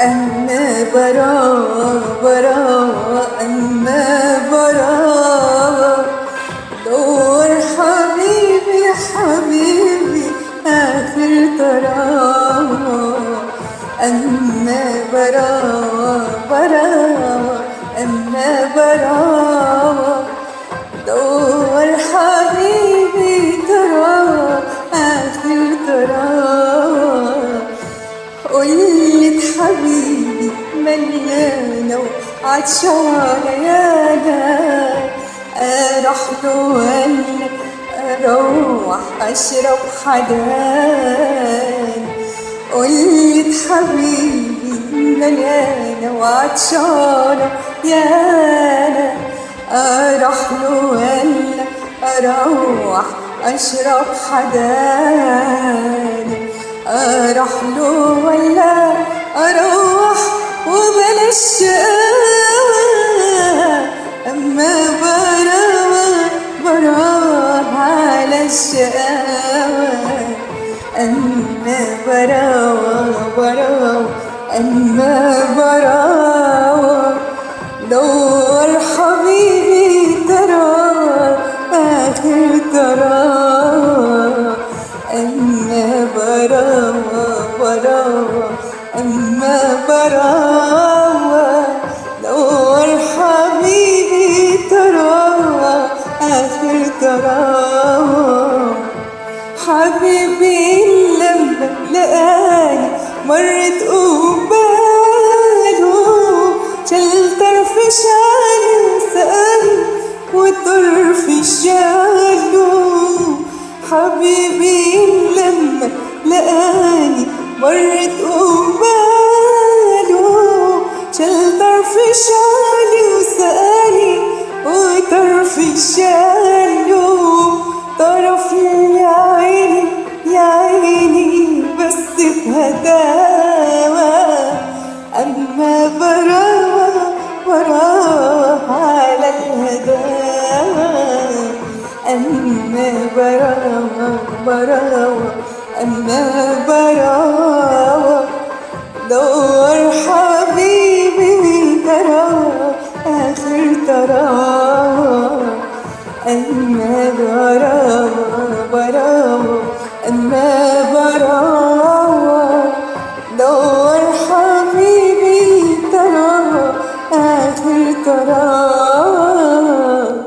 أنا براء أنا براء دور حبيبي حبيبي آخر طراوة. أنا براء أنا براء دور حبيبي ترى آخر طراوة. قلت حبيبي مليانة وعطشانة يانا أروح له ولا أروح أشرب حدان. قلت حبيبي مليانة وعطشانة يانا أروح له ولا أروح أشرب حدان. أروح له ولا أروح وبلاش شقاوة. أما براء على الشقاوة. أما براء أما براء دور حبيبي ترى آخر طراوة. أما براء أما براء دور حبيبي ترى آخر طراوة. حبيبي لما لقاني مرت قباله شال طرف شالي وسألني وطرف شاله. حبيبي لما لقاني مرت قباله شال طرف شالي وسألني وطرف شاله. طرف يا عيني يا عيني بس بهداوة. أما براء على الهداوة. أما براء أما براء دور حبيبي ترى آخر طراوة. أما براء أما براء